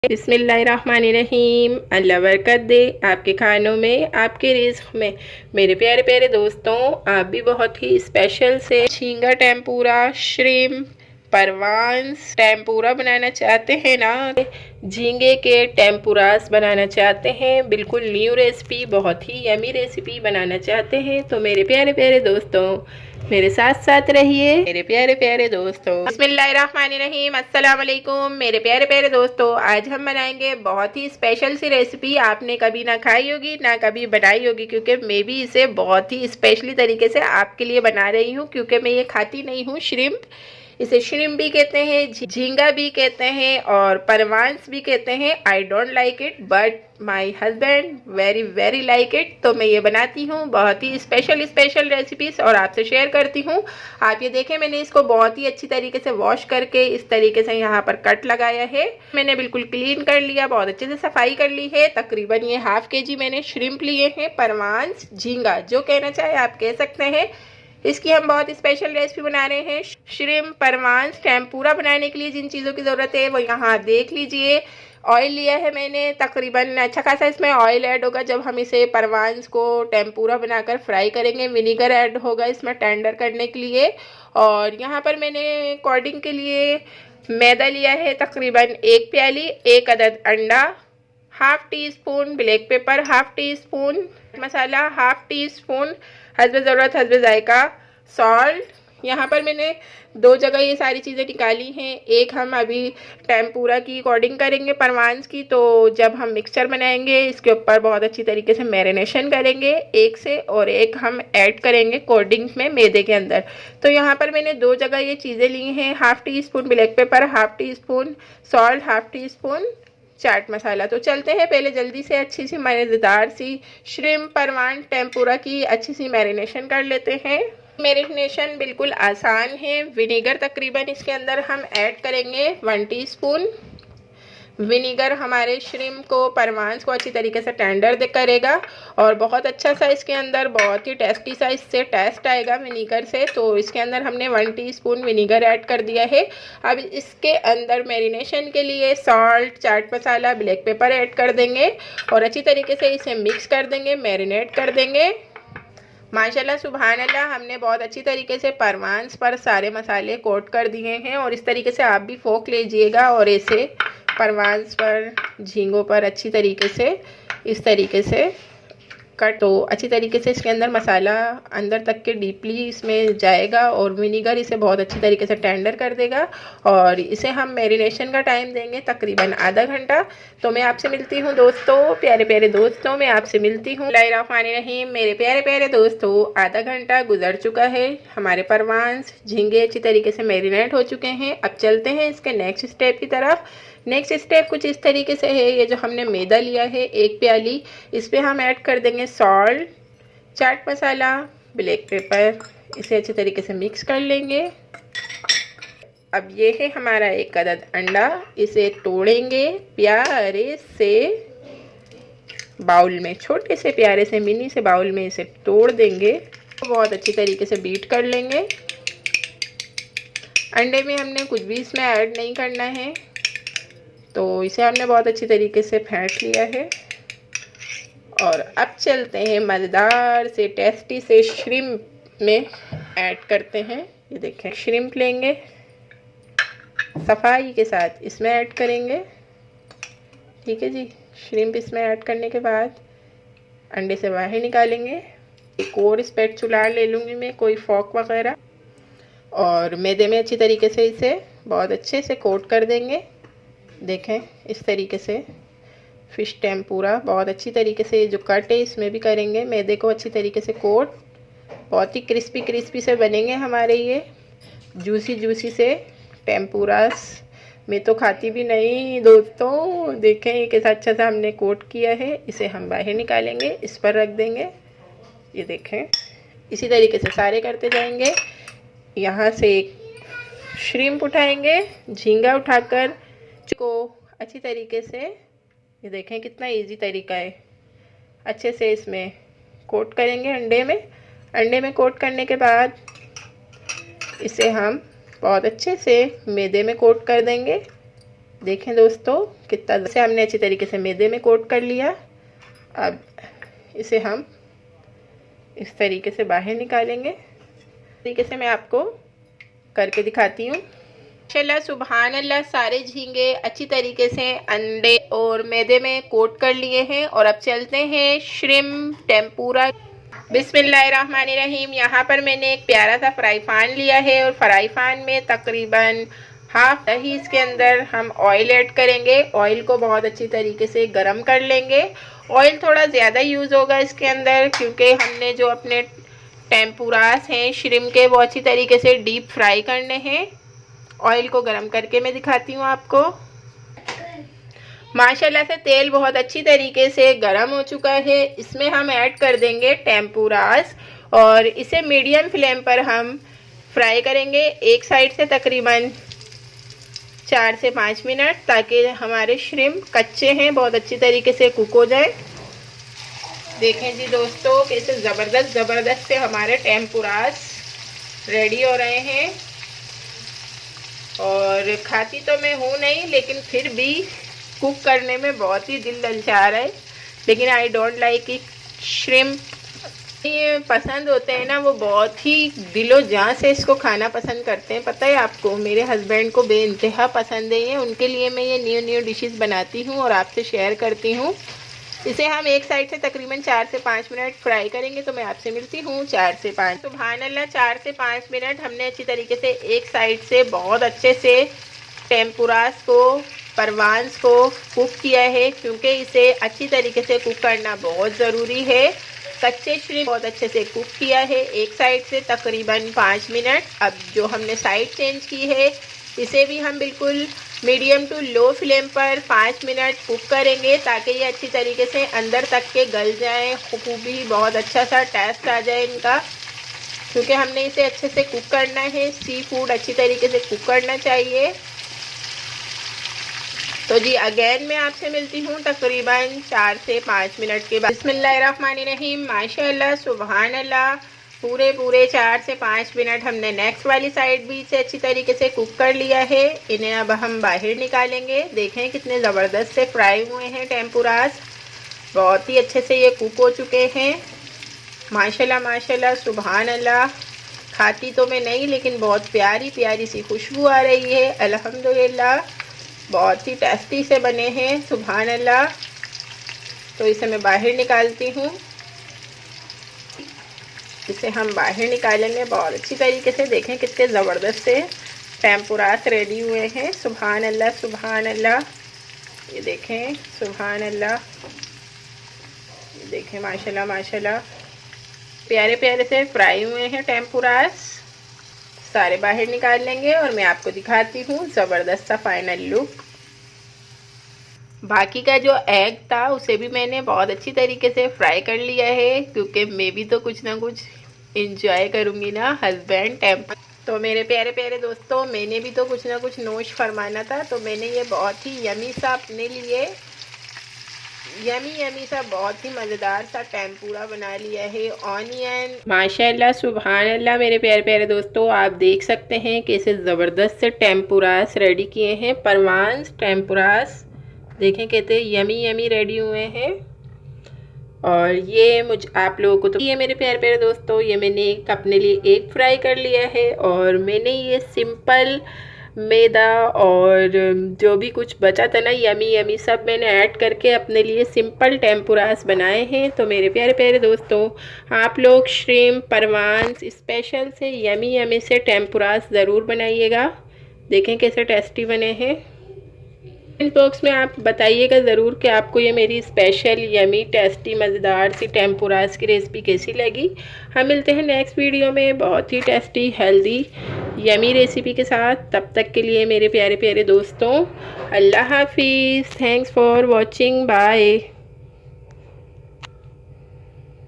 बिस्मिल्लाहिर्रहमानिर्रहीम। अल्लाह बरकत दे आपके खानों में, आपके रिज़्क़ में। मेरे प्यारे प्यारे दोस्तों, आप भी बहुत ही स्पेशल से झींगा टेम्पुरा, श्रिम्प, परवांस टेम्पुरा बनाना चाहते हैं ना, झींगे के टेम्पुरास बनाना चाहते हैं, बिल्कुल न्यू रेसिपी, बहुत ही यमी रेसिपी बनाना चाहते हैं, तो मेरे प्यारे प्यारे दोस्तों मेरे साथ साथ रहिए मेरे प्यारे प्यारे दोस्तों। बिस्मिल्लाहिर्रहमानिर्रहीम। अस्सलाम वालेकुम मेरे प्यारे प्यारे दोस्तों, आज हम बनाएंगे बहुत ही स्पेशल सी रेसिपी। आपने कभी ना खाई होगी ना कभी बनाई होगी, क्योंकि मैं भी इसे बहुत ही स्पेशली तरीके से आपके लिए बना रही हूँ, क्योंकि मैं ये खाती नहीं हूँ। श्रिम्प, इसे श्रिम्प भी कहते हैं, झींगा भी कहते हैं और परवांस भी कहते हैं। I don't like it but my husband very very like it. तो मैं ये बनाती हूँ बहुत ही स्पेशल रेसिपीज और आपसे शेयर करती हूँ। आप ये देखें, मैंने इसको बहुत ही अच्छी तरीके से वॉश करके इस तरीके से यहाँ पर कट लगाया है। मैंने बिल्कुल क्लीन कर लिया, बहुत अच्छे से सफाई कर ली है। तकरीबन ये हाफ केजी मैंने श्रिम्प लिए हैं, परवांस, झींगा जो कहना चाहे आप कह सकते हैं। इसकी हम बहुत स्पेशल रेसिपी बना रहे हैं। श्रिम्प परवांस टेम्पुरा बनाने के लिए जिन चीज़ों की ज़रूरत है वो यहाँ देख लीजिए। ऑयल लिया है मैंने, तकरीबन अच्छा खासा इसमें ऑयल ऐड होगा जब हम इसे परवांस को टेम्पुरा बनाकर फ्राई करेंगे। विनीगर ऐड होगा इसमें टेंडर करने के लिए। और यहाँ पर मैंने कोटिंग के लिए मैदा लिया है, तकरीबन 1 प्याली, 1 अदद अंडा, half teaspoon black pepper, half teaspoon masala, half teaspoon हस्बे ज़रूरत हस्बे जायका सॉल्ट। यहाँ पर मैंने 2 जगह ये सारी चीज़ें निकाली हैं। एक हम अभी टेम्पुरा की कोटिंग करेंगे परवांस की, तो जब हम मिक्सचर बनाएंगे इसके ऊपर बहुत अच्छी तरीके से मैरिनेशन करेंगे एक से, और एक हम ऐड करेंगे कोटिंग में मैदे के अंदर। तो यहाँ पर मैंने 2 जगह ये चीज़ें ली हैं, half teaspoon black pepper, half teaspoon salt, half teaspoon chaat masala. तो चलते हैं पहले जल्दी से अच्छी सी मज़ेदार सी श्रिम्प परवान टेम्पुरा की अच्छी सी मैरिनेशन कर लेते हैं। मैरिनेशन बिल्कुल आसान है। विनेगर तकरीबन इसके अंदर हम ऐड करेंगे 1 टीस्पून। विनेगर हमारे श्रिम्प को, परवांस को अच्छी तरीके से टेंडर करेगा और बहुत अच्छा सा इसके अंदर बहुत ही टेस्टी सा इससे टेस्ट आएगा विनेगर से। तो इसके अंदर हमने 1 टीस्पून विनेगर ऐड कर दिया है। अब इसके अंदर मैरिनेशन के लिए salt, chaat masala, black pepper add कर देंगे और अच्छी तरीके से इसे मिक्स कर देंगे, मैरिनेट कर देंगे। माशाल्लाह सुभान अल्लाह, हमने बहुत अच्छी तरीके से परवांस पर सारे मसाले कोट कर दिए हैं और इस तरीके से आप भी फोक लीजिएगा और ऐसे परवांस पर, झींगों पर अच्छी तरीके से इस तरीके से कट। तो अच्छी तरीके से इसके अंदर मसाला अंदर तक के डीपली इसमें जाएगा और विनीगर इसे बहुत अच्छी तरीके से टेंडर कर देगा। और इसे हम मैरिनेशन का टाइम देंगे तकरीबन आधा घंटा। तो मैं आपसे मिलती हूँ दोस्तों, प्यारे प्यारे दोस्तों, मैं आपसे मिलती हूँ। बिस्मिल्लाहिर्रहमानिर्रहीम मेरे प्यारे प्यारे दोस्तों, आधा घंटा गुजर चुका है, हमारे परवांस, झींगे अच्छी तरीके से मैरिनेट हो चुके हैं। अब चलते हैं इसके नेक्स्ट स्टेप की तरफ। नेक्स्ट स्टेप कुछ इस तरीके से है। ये जो हमने मैदा लिया है 1 प्याली, इस पर हम ऐड कर देंगे salt, chaat masala, black pepper, इसे अच्छे तरीके से मिक्स कर लेंगे। अब ये है हमारा 1 अदद अंडा, इसे तोड़ेंगे प्यारे से बाउल में, छोटे से प्यारे से मिनी से बाउल में इसे तोड़ देंगे। बहुत अच्छी तरीके से बीट कर लेंगे। अंडे में हमने कुछ भी इसमें ऐड नहीं करना है, तो इसे हमने बहुत अच्छी तरीके से फेंट लिया है। और अब चलते हैं मज़ेदार से टेस्टी से श्रिम्प में ऐड करते हैं। ये देखें, श्रिम्प लेंगे, सफाई के साथ इसमें ऐड करेंगे। ठीक है जी, श्रिम्प इसमें ऐड करने के बाद अंडे से बाहर निकालेंगे। एक और स्पैचुला ले लूँगी मैं, कोई फॉक वगैरह, और मैदे में अच्छी तरीके से इसे बहुत अच्छे से कोट कर देंगे। देखें इस तरीके से फ़िश टेम्पुरा बहुत अच्छी तरीके से जो कट है इसमें भी करेंगे, मैदे को अच्छी तरीके से कोट। बहुत ही क्रिस्पी क्रिस्पी से बनेंगे हमारे ये जूसी जूसी से टेम्पुरास। मैं तो खाती भी नहीं दोस्तों। देखें ये कैसा अच्छा सा हमने कोट किया है। इसे हम बाहर निकालेंगे, इस पर रख देंगे। ये देखें इसी तरीके से सारे करते जाएंगे। यहाँ से एक श्रिम्प उठाएंगे, झींगा उठाकर को अच्छी तरीके से, ये देखें कितना इजी तरीका है, अच्छे से इसमें कोट करेंगे अंडे में। अंडे में कोट करने के बाद इसे हम बहुत अच्छे से मैदे में कोट कर देंगे। देखें दोस्तों कितना से हमने अच्छी तरीके से मैदे में कोट कर लिया। अब इसे हम इस तरीके से बाहर निकालेंगे। इस तरीके से मैं आपको करके दिखाती हूँ। माशाल्लाह सुभान अल्लाह, सारे झींगे अच्छी तरीके से अंडे और मैदे में कोट कर लिए हैं। और अब चलते हैं श्रिम्प टेम्पुरा। बिस्मिल्लाहिर्रहमानिर्रहीम। यहाँ पर मैंने एक प्यारा सा फ्राई पैन लिया है और फ्राई पैन में तकरीबन हाफ ही इसके अंदर हम ऑयल ऐड करेंगे। ऑयल को बहुत अच्छी तरीके से गरम कर लेंगे। ऑयल थोड़ा ज़्यादा यूज़ होगा इसके अंदर क्योंकि हमने जो अपने टेम्पुरास हैं श्रिम्प के, वो अच्छी तरीके से डीप फ्राई करने हैं। ऑयल को गरम करके मैं दिखाती हूँ आपको। माशाल्लाह से तेल बहुत अच्छी तरीके से गरम हो चुका है। इसमें हम ऐड कर देंगे टेम्पुरास और इसे मीडियम फ्लेम पर हम फ्राई करेंगे एक साइड से तकरीबन 4 से 5 मिनट, ताकि हमारे श्रिम्प कच्चे हैं बहुत अच्छी तरीके से कुक हो जाए। देखें जी दोस्तों कैसे ज़बरदस्त से हमारे टेम्पुरास रेडी हो रहे हैं। और खाती तो मैं हूँ नहीं, लेकिन फिर भी कुक करने में बहुत ही दिल ललचा रहा है। लेकिन I don't like it. Shrimp ये पसंद होते हैं ना, वो बहुत ही दिलो जान से इसको खाना पसंद करते हैं। पता है आपको, मेरे हस्बैंड को बेइंतहा पसंद है ये। उनके लिए मैं ये न्यू डिशेस बनाती हूँ और आपसे शेयर करती हूँ। इसे हम एक साइड से तकरीबन 4 से 5 मिनट फ्राई करेंगे। तो मैं आपसे मिलती हूँ 4 से 5। सुभान अल्लाह, 4 से 5 मिनट हमने अच्छी तरीके से एक साइड से बहुत अच्छे से टेम्पुरास को, परवान्स को कुक किया है, क्योंकि इसे अच्छी तरीके से कुक करना बहुत ज़रूरी है। कच्चे श्रिम्प बहुत अच्छे से कुक किया है एक साइड से तकरीबन 5 मिनट। अब जो हमने साइड चेंज की है इसे भी हम बिल्कुल मीडियम टू लो फ्लेम पर 5 मिनट कुक करेंगे, ताकि ये अच्छी तरीके से अंदर तक के गल जाए, खूबी बहुत अच्छा सा टेस्ट आ जाए इनका। क्योंकि हमने इसे अच्छे से कुक करना है, सी फूड अच्छी तरीके से कुक करना चाहिए। तो जी अगेन मैं आपसे मिलती हूँ तकरीबन 4 से 5 मिनट के बाद। बिस्मिल्लाहिर्रहमानिर्रहीम। माशाल्लाह सुभान अल्लाह, पूरे 4 से 5 मिनट हमने नेक्स्ट वाली साइड भी इसे अच्छी तरीके से कुक कर लिया है। इन्हें अब हम बाहर निकालेंगे। देखें कितने ज़बरदस्त से फ्राई हुए हैं टेम्पुरास, बहुत ही अच्छे से ये कुक हो चुके हैं। माशाल्लाह माशाल्लाह सुभान अल्लाह। खाती तो मैं नहीं, लेकिन बहुत प्यारी सी खुशबू आ रही है। अल्हम्दुलिल्लाह बहुत ही टेस्टी से बने हैं, सुभान अल्लाह। तो इसे मैं बाहर निकालती हूँ। इसे हम बाहर निकालेंगे बहुत अच्छी तरीके से। देखें कितने ज़बरदस्त से टेम्पुरास रेडी हुए हैं, सुभान अल्लाह सुभान अल्लाह। ये देखें सुभान अल्लाह, ये देखें माशाल्लाह माशाल्लाह, प्यारे से फ्राई हुए हैं टेम्पुरास। सारे बाहर निकाल लेंगे और मैं आपको दिखाती हूँ ज़बरदस्त सा फाइनल लुक। बाकी का जो एग था उसे भी मैंने बहुत अच्छी तरीके से फ्राई कर लिया है, क्योंकि मैं भी तो कुछ ना कुछ इंजॉय करूँगी ना, हस्बैंड टेम्पर। तो मेरे प्यारे दोस्तों, मैंने भी तो कुछ ना कुछ नोश फरमाना था। तो मैंने ये बहुत ही यमी सा अपने लिए यमी सा बहुत ही मज़ेदार सा टेम्पुरा बना लिया है। ऑनियन माशाल्लाह सुभान अल्लाह। मेरे प्यारे दोस्तों, आप देख सकते हैं कैसे ज़बरदस्त से टेम्पुरास रेडी किए हैं। परवान्स टेम्पुरास देखें कहते यमी रेडी हुए हैं। और ये आप लोगों को तो ये मेरे प्यारे दोस्तों, ये मैंने अपने लिए एग फ्राई कर लिया है। और मैंने ये सिंपल मैदा और जो भी कुछ बचा था ना, यमी सब मैंने ऐड करके अपने लिए सिंपल टेम्पुरास बनाए हैं। तो मेरे प्यारे दोस्तों, आप लोग श्रिम्प परवान्स स्पेशल से यमी से टेम्पुरास ज़रूर बनाइएगा। देखें कैसे टेस्टी बने हैं। कमेंट बॉक्स में आप बताइएगा ज़रूर कि आपको ये मेरी स्पेशल यमी टेस्टी मज़ेदार सी टेम्पुरास की रेसिपी कैसी लगी। हम मिलते हैं नेक्स्ट वीडियो में बहुत ही टेस्टी हेल्दी यमी रेसिपी के साथ। तब तक के लिए मेरे प्यारे दोस्तों, अल्लाह हाफिज़। Thanks for watching, bye.